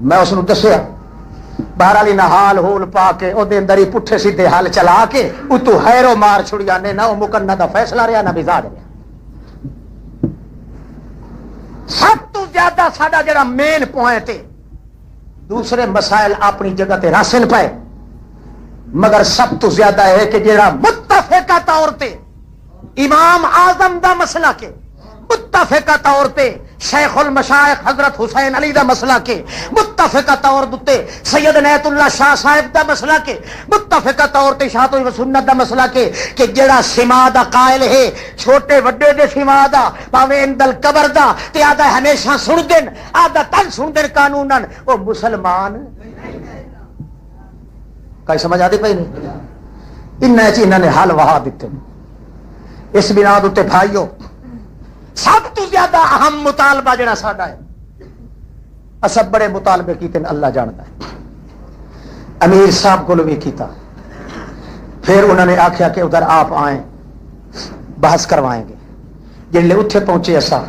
میں اس نو دسیا بہرحال نہ حال ہول پا کے او دے اندر ہی پٹھے سیدھے حال چلا کے اتو حیرو مار چھڑیا نے. نہ وہ مکنہ دا فیصلہ رہا نہ مزاج رہا. سب تو زیادہ ساڈا جڑا مین پوائنٹ ہے، دوسرے مسائل اپنی جگہ تے راسن پائے، مگر سب تو زیادہ ہے کہ جڑا متفقہ طور تے امام اعظم دا مسئلہ کے، متفقہ طور تے شیخ المشائخ حضرت حسین علی دا مسئلہ کے، متفقہ طور تے سید عنایت اللہ شاہ صاحب دا مسئلہ کے، متفقہ طور تے شاہ و سنت دا مسئلہ کے کہ جڑا سما دا قائل ہے چھوٹے وڈے دے سما دا پاویں اندل قبر دا تے آدھا ہمیشہ سن دین آدھا تن سن دین قانوناً وہ مسلمان کئی سمجھ آتی پئی نہیں. انہوں نے حل وہا دیتے. اس بنا دے بھائیو سب تو زیادہ اہم مطالبہ جڑا ساڈا ہے، اسب بڑے مطالبے کیتے اللہ جانتا ہے. امیر صاحب کو بھی کیتا، پھر انہوں نے آخیا کہ ادھر آپ آئیں بحث کروائیں گے. جلے اتھے پہنچے ایسا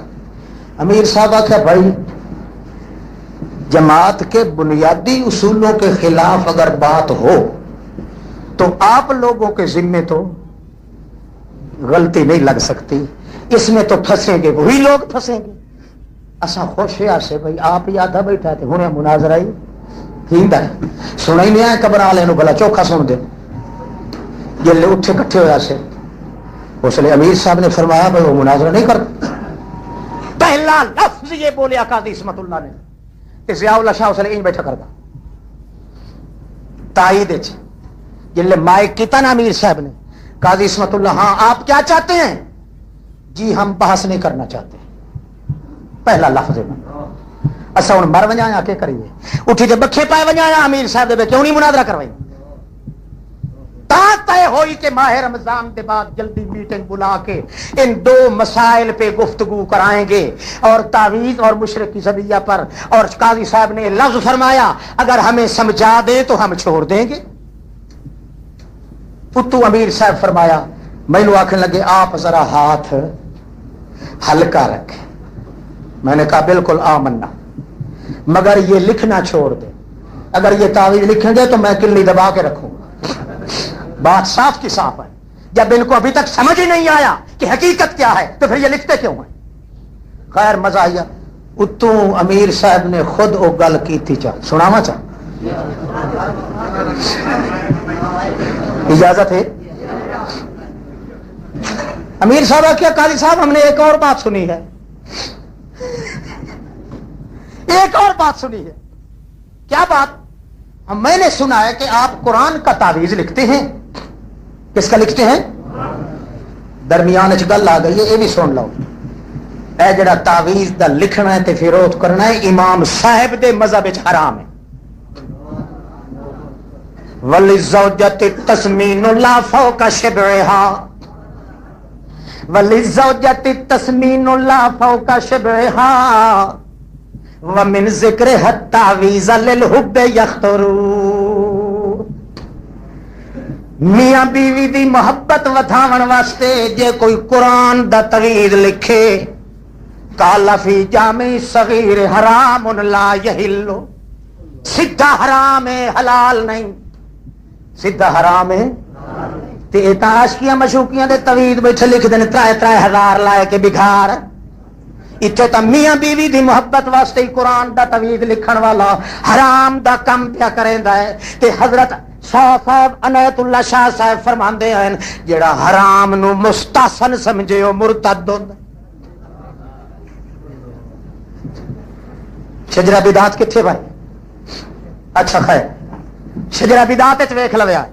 امیر صاحب آخیا بھائی جماعت کے بنیادی اصولوں کے خلاف اگر بات ہو تو آپ لوگوں کے ذمے تو غلطی نہیں لگ سکتی، اس میں تو پھنسیں گے وہی لوگ پھنسیں گے. اسا خوش ہے سے بھائی آپ ہی آدھا بیٹھا تھے ہوں مناظرہ ہی تھیندا ہے سنا ہی نہیں آئے قبر والے بھلا چوکھا سن دے. جلے اٹھے کٹھے ہوا سے اس لیے امیر صاحب نے فرمایا بھائی وہ مناظرہ نہیں کرتا. پہلا لفظ یہ بولیا قاضی عصمت اللہ نے کہ ضیاء اللہ شاہ اس لیے بیٹھا کرتا تائید. جلے مائک کیتا نا امیر صاحب نے قاضی عصمت اللہ ہاں آپ کیا چاہتے ہیں؟ جی ہم بحث نہیں کرنا چاہتے. پہلا لفظ اصا ہوں مر ونجایا کہ کریے اٹھی تے بکھے پائے ونجایا امیر صاحب دے کیوں نہیں مناظرہ کروائی. تا طے ہوئی کہ ماہ رمضان کے بعد جلدی میٹنگ بلا کے ان دو مسائل پہ گفتگو کرائیں گے اور تعویذ اور مشرکی زبیہ پر. اور قاضی صاحب نے لفظ فرمایا اگر ہمیں سمجھا دیں تو ہم چھوڑ دیں گے. اتو امیر صاحب فرمایا مینو آخر لگے آپ ذرا ہاتھ ہلکا رکھیں. میں نے کہا بالکل آمنا مگر یہ لکھنا چھوڑ دیں. اگر یہ تعویذ لکھیں گے تو میں کلی دبا کے رکھوں گا. بات صاف کی صاف ہے. جب ان کو ابھی تک سمجھ ہی نہیں آیا کہ حقیقت کیا ہے تو پھر یہ لکھتے کیوں ہیں؟ خیر مزہ آیا. اتو امیر صاحب نے خود وہ گل کی تھی. سناوا چاہ اجازت ہے؟ امیر صاحب کیا قاضی صاحب ہم نے ایک اور بات سنی ہے، ایک اور بات سنی ہے. کیا بات؟ میں نے سنا ہے کہ آپ قرآن کا تعویذ لکھتے ہیں. کس کا لکھتے ہیں؟ درمیان گل آ گئی ہے، یہ بھی سن لو. اے جڑا تعویذ دا لکھنا ہے تے فیروت کرنا ہے، امام صاحب دے مذہب وچ حرام ہے. وَلِلزَّوْجَةِ التَّسْمِينُ لَا فَوْقَ شِبْعِهَا وَلِلزَّوْجَةِ التَّسْمِينُ لَا فَوْقَ شِبْعِهَا وَمِنْ ذِكْرِهَا التَّعْوِيذَ لِلْحُبِّ يَخْطُرُ. میاں بیوی دی محبت ودھاون واسطے جے کوئی قرآن دا تعویذ لکھے، قال فی جامع صغیر حرام لا یحل، سیدھا حرام ہے، حلال نہیں. سیدھا حرام ہے. تے اتا عاشقیاں مشوقیاں دے تعویذ بیٹھے لکھ دین 3,000 لائے کے بگھار. اتنے تو میاں بیوی دی محبت واسطے ہی قرآن دا تعویذ لکھن والا حرام دا کم پیا کریندا ہے. تے حضرت شاہ صاحب عنایت اللہ شاہ صاحب فرماندے ہیں جڑا حرام نو مستحسن سمجھے او مرتد ہوندا. شجرہ بدعت کتھے بھائی؟ اچھا خیر، شجرہ بدعت وچ ویکھ لویا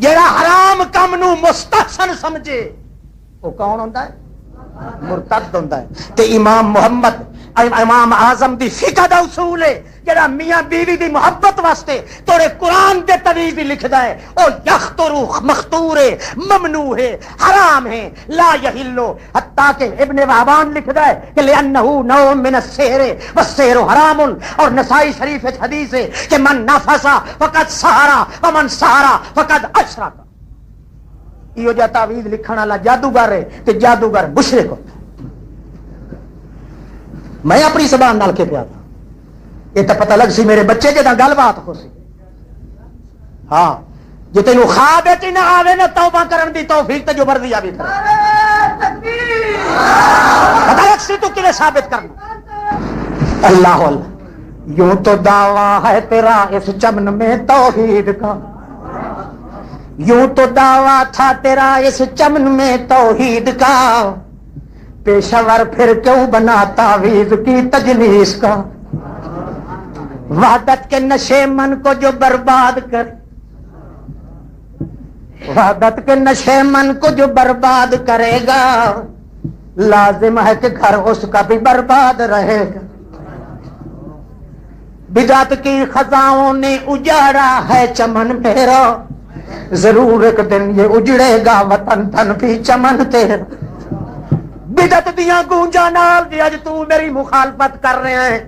جڑا حرام کم نو مستحسن سمجھے او کون ہوندا ہے؟ مرتد ہوندا ہے. تے امام محمد امام اعظم دی فقہ دا اصول ہے جڑا میاں بیوی دی محبت واسطے توڑے قرآن دے تعویذ لکھدا ہے او یخطرو مختور ہے، ممنوع ہے، حرام ہے، لا یحلو. حتیٰ کہ ابن وہبان لکھدا ہے کہ لأنہ نوع من السحر والسحر حرام. اور نسائی شریف وچ حدیث ہے کہ من نفسا فقد سحرا ومن سحرا فقد اشرک. یہ جا تعویذ لکھن والا جادوگر ہے تے جادوگر مشرک ہوتا. میں اپنی زبان نال کے پیا تھا، یہ تو پتہ لگ سی میرے بچے جدا گل بات ہو سی. ہاں جی تینوں خواب وچ نہ آوے نہ توبہ کرن دی توفیق تے جو مرضی آوی کر پتہ لگ سی تو کیویں ثابت کرنا. اللہ اللہ. یوں تو دعویٰ ہے تیرا اس چمن میں توحید کا، یوں تو دعویٰ تھا تیرا اس چمن میں توحید کا، پیشاور پھر کیوں بنا تعویذ کی تجلیس کا. وحدت کے نشے من کو جو برباد کر، وحدت کے نشے من کو جو برباد کرے گا، لازم ہے کہ گھر اس کا بھی برباد رہے گا. بدعت کی خزاؤں نے اجاڑا ہے چمن میرا، ضرور ایک دن یہ اجڑے گا وطن تن بھی چمن تیرا. بدعت دیاں گونجاں نال جی اج تو میری مخالفت کر رہے ہیں.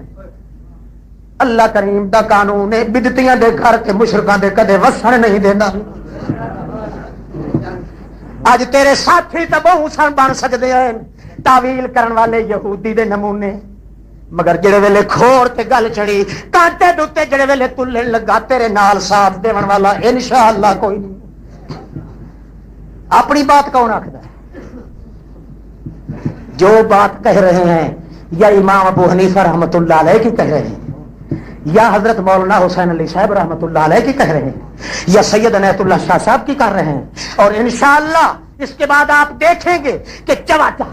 اللہ کریم دا قانون ہے بدعتیاں دے گھر تے مشرکاں دے کدے وسن نہیں دیندا. اج تیرے ساتھی تے بہو سن بن سکدے ہیں تعویل کرن والے یہودی دے نمونے، مگر جڑے ویلے کھوڑ تے گل چڑی کانٹے دوتے جڑے ویلے تلن لگا تیرے نال ساتھ دیون والا انشاءاللہ کوئی نہیں. اپنی بات کون آکھدا ہے؟ جو بات کہہ رہے ہیں یا امام ابو حنیفہ رحمۃ اللہ علیہ کی کہہ رہے ہیں، یا حضرت مولانا حسین علی صاحب رحمۃ اللہ علیہ کی کہہ رہے ہیں، یا سید عنایت اللہ شاہ صاحب کی کر رہے ہیں. اور انشاءاللہ اس کے بعد آپ دیکھیں گے کہ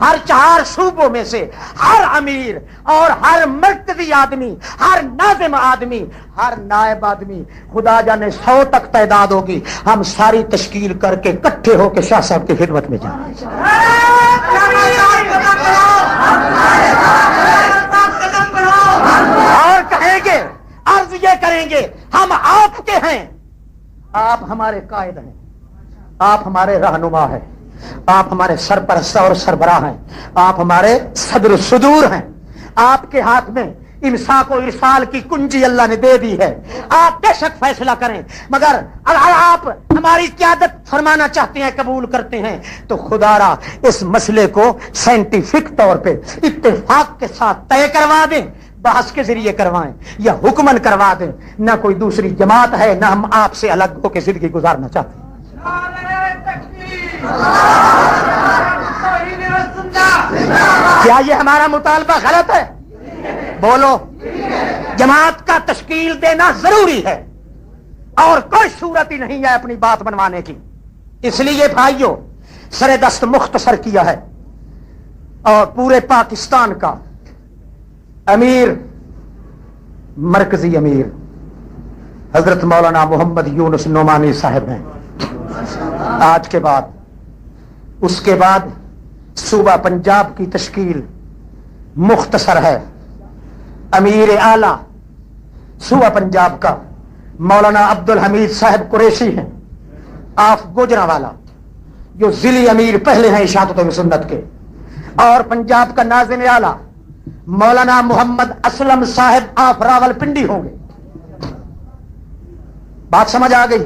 ہر 4 صوبوں میں سے ہر امیر اور ہر مرکزی آدمی، ہر ناظم آدمی، ہر نائب آدمی، خدا جانے 100 تک تعداد ہوگی، ہم ساری تشکیل کر کے اکٹھے ہو کے شاہ صاحب کی خدمت میں جائیں اور کہیں گے، عرض یہ کریں گے ہم آپ کے ہیں، آپ ہمارے قائد ہیں، آپ ہمارے رہنما ہیں، آپ ہمارے سرپرست اور سربراہ ہیں، آپ ہمارے صدر صدور ہیں. آپ کے ہاتھ میں امساک و ارسال کی کنجی اللہ نے دے دی ہے، آپ بے شک فیصلہ کریں. مگر اگر آپ ہماری قیادت فرمانا چاہتے ہیں، قبول کرتے ہیں، تو خدا را اس مسئلے کو سائنٹیفک طور پہ اتفاق کے ساتھ طے کروا دیں، بحث کے ذریعے کروائیں یا حکمن کروا دیں. نہ کوئی دوسری جماعت ہے، نہ ہم آپ سے الگ ہو کے زندگی گزارنا چاہتے ہیں. کیا یہ ہمارا مطالبہ غلط ہے؟ بولو. جماعت کا تشکیل دینا ضروری ہے اور کوئی صورت ہی نہیں ہے اپنی بات بنوانے کی. اس لیے بھائیوں سر دست مختصر کیا ہے اور پورے پاکستان کا امیر، مرکزی امیر حضرت مولانا محمد یونس نعمانی صاحب ہیں. آج کے بعد اس کے بعد صوبہ پنجاب کی تشکیل مختصر ہے. امیر اعلیٰ صوبہ پنجاب کا مولانا عبد الحمید صاحب قریشی ہیں آف گوجرانوالا، جو ضلعی امیر پہلے ہیں اشاعت و سنت کے. اور پنجاب کا ناظم اعلیٰ مولانا محمد اسلم صاحب آف راول پنڈی ہوں گے. بات سمجھ آ گئی؟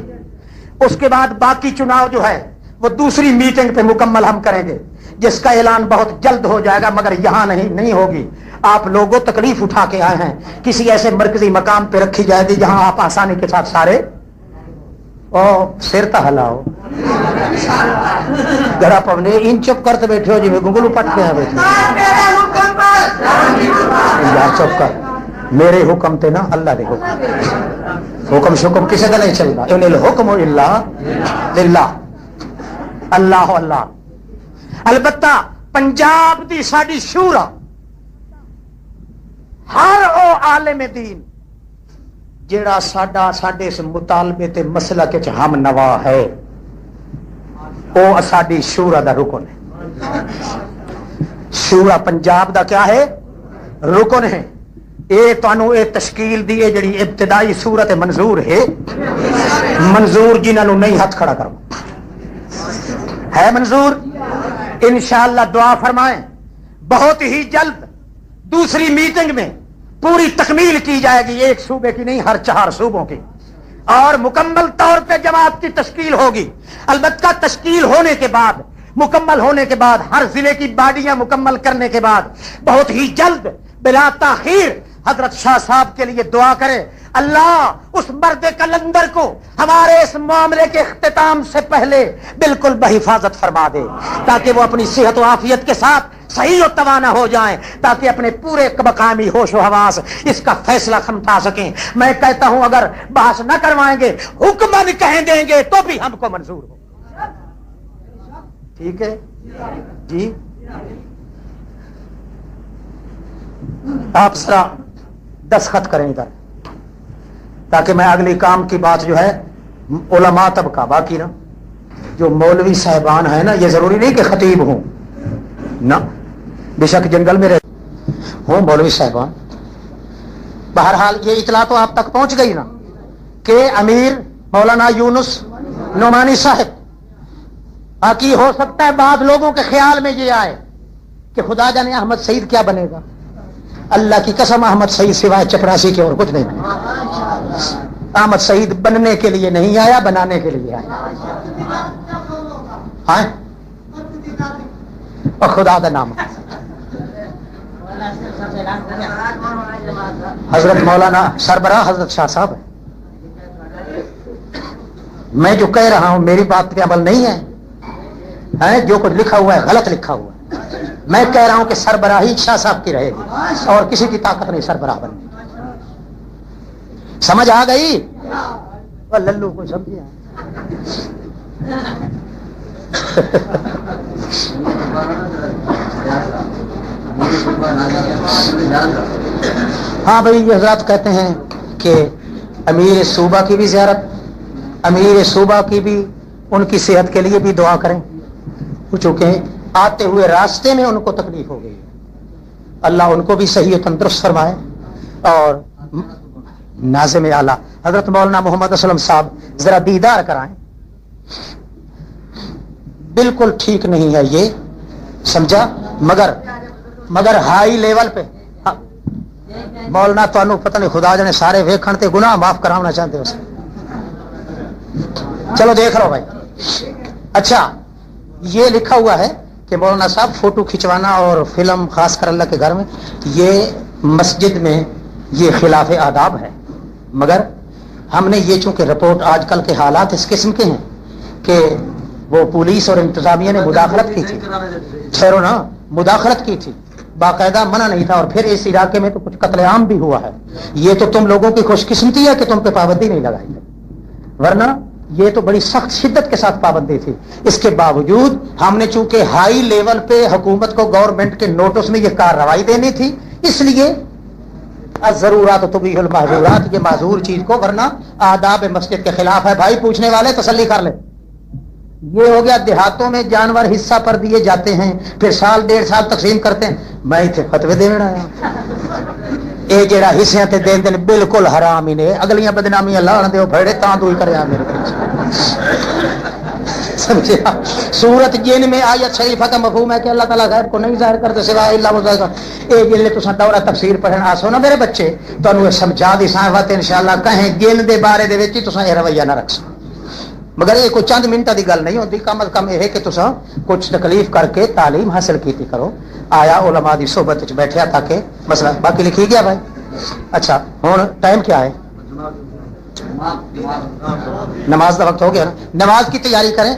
اس کے بعد باقی چناؤ جو ہے وہ دوسری میٹنگ پہ مکمل ہم کریں گے، جس کا اعلان بہت جلد ہو جائے گا، مگر یہاں نہیں ہوگی. آپ لوگوں تکلیف اٹھا کے آئے ہیں، کسی ایسے مرکزی مقام پہ رکھی جائے گی جہاں آپ آسانی کے ساتھ سارے سر تا ہلاؤ ذرا پونے ان چپ کرتے بیٹھے ہو جی میں گنگلو پٹ کے بیٹھے یار چپ کر. میرے حکم تے نا اللہ دے حکم شکم کسی کا نہیں چلتا. ان الحکم الا للہ، اللہ اللہ. البتہ پنجاب دی ساڈی شورا ہر او عالم دین جیڑا ساڈے اس مطالبے تے مسئلہ کے ہم نوا ہے او ساڈی شورا دا رکن ہے. شورا پنجاب دا کیا ہے؟ رکن ہے. اے تانوں اے تشکیل دی اے جڑی ابتدائی صورت منظور ہے، منظور جنہاں نوں نہیں ہاتھ کھڑا کرو ہے منظور. انشاءاللہ دعا فرمائیں بہت ہی جلد دوسری میٹنگ میں پوری تکمیل کی جائے گی، ایک صوبے کی نہیں ہر 4 صوبوں کی، اور مکمل طور پہ جماعت کی تشکیل ہوگی. البتہ تشکیل ہونے کے بعد، مکمل ہونے کے بعد، ہر ضلع کی باڈیاں مکمل کرنے کے بعد بہت ہی جلد بلا تاخیر حضرت شاہ صاحب کے لیے دعا کرے اللہ اس مرد کلندر کو ہمارے اس معاملے کے اختتام سے پہلے بالکل بحفاظت فرما دے، تاکہ وہ اپنی صحت و عافیت کے ساتھ صحیح و توانا ہو جائیں، تاکہ اپنے پورے مقامی ہوش و حواس اس کا فیصلہ سمجھا سکیں. میں کہتا ہوں اگر بحث نہ کروائیں گے، حکمن کہیں دیں گے تو بھی ہم کو منظور ہو. ٹھیک ہے جی. آپ ذرا دستخط کریں ادھر، تاکہ میں اگلی کام کی بات جو ہے علماء طبقہ باقی نا جو مولوی صاحبان ہیں نا، یہ ضروری نہیں کہ خطیب ہوں نہ، بے شک جنگل میں رہتے ہوں مولوی صاحبان. بہرحال یہ اطلاع تو آپ تک پہنچ گئی نا کہ امیر مولانا یونس نعمانی صاحب. باقی ہو سکتا ہے بعض لوگوں کے خیال میں یہ آئے کہ خدا جانے احمد سعید کیا بنے گا. اللہ کی قسم احمد سعید سوائے چپراسی کے اور کچھ نہیں بنے. احمد سعید بننے کے لیے نہیں آیا، بنانے کے لیے آیا. ہاں اور خدا کا نام حضرت مولانا سربراہ حضرت شاہ صاحب. میں جو کہہ رہا ہوں میری بات پہ عمل نہیں ہے، جو کچھ لکھا ہوا ہے غلط لکھا ہوا ہے. میں کہہ رہا ہوں کہ سربراہی شاہ صاحب کی رہے گی اور کسی کی طاقت نہیں سربراہ بننے کی. سمجھ آ گئی؟ للو کو سمجھے ہاں بھائی. یہ حضرات کہتے ہیں کہ امیر صوبہ کی بھی زیارت، امیر صوبہ کی بھی ان کی صحت کے لیے بھی دعا کریں، چونکہ آتے ہوئے راستے میں ان کو تکلیف ہو گئی. اللہ ان کو بھی صحیح و تندرست فرمائے. اور ناظم اعلیٰ حضرت مولانا محمد اسلم صاحب ذرا دیدار کرائیں. بالکل ٹھیک نہیں ہے یہ، سمجھا، مگر ہائی لیول پہ مولانا تو پتہ نہیں خدا جانے سارے ویکھن تے گناہ معاف کرانا چاہتے ہو. چلو دیکھ لو بھائی. اچھا یہ لکھا ہوا ہے کہ مولانا صاحب فوٹو کھنچوانا اور فلم خاص کر اللہ کے گھر میں یہ مسجد میں یہ خلاف آداب ہے. مگر ہم نے یہ چونکہ رپورٹ آج کل کے حالات اس قسم کے ہیں کہ وہ پولیس اور انتظامیہ نے مداخلت کی تھی، ٹھہرو نا، مداخلت کی تھی، باقاعدہ منع نہیں تھا. اور پھر اس علاقے میں تو کچھ قتل عام بھی ہوا ہے. یہ تو تم لوگوں کی خوش قسمتی ہے کہ تم پہ پابندی نہیں لگائی ہے، ورنہ یہ تو بڑی سخت شدت کے ساتھ پابندی تھی. اس کے باوجود ہم نے چونکہ ہائی لیول پہ حکومت کو گورنمنٹ کے نوٹس میں یہ کارروائی دینی تھی، اس لیے ضرورات تبیح المحظورات، یہ معذور چیز کو، ورنہ آداب مسجد کے خلاف ہے. بھائی پوچھنے والے تسلی کر لے. یہ ہو گیا دیہاتوں میں جانور حصہ پر دیے جاتے ہیں، پھر سال 1.5 سال تقسیم کرتے ہیں. میں اتنے فتوی دینا آیا. یہ جڑا حصے تے دین دین بالکل حرام ہی نے. اگلیاں بدنامیاں لاؤن دے بھڑے تاں تو ہی کریا میرے سمجھا. سورت جن میں آیت شریفہ کا مفہوم ہے کہ اللہ تعالیٰ غیب کو نہیں ظاہر کرتے سوائے اللہ وزا. اے جلے تساں دورہ تفسیر پڑھن آسو نا میرے بچے، تانوں یہ سمجھا دی ساوت انشاءاللہ کہیں جن دے بارے دے وچ تساں یہ رویہ نہ رکھ سکو. مگر یہ کوئی چند منٹاں دی گل نہیں ہوندی، کم از کم یہ ہے کہ تساں کچھ تکلیف کر کے تعلیم حاصل کیتی کرو. آیا علماء دی صحبت وچ بیٹھیا تاکہ مسئلہ باقی لکھی گیا بھائی. اچھا ہن ٹائم کیا ہے؟ نماز کا وقت ہو گیا نا. نماز کی تیاری کریں.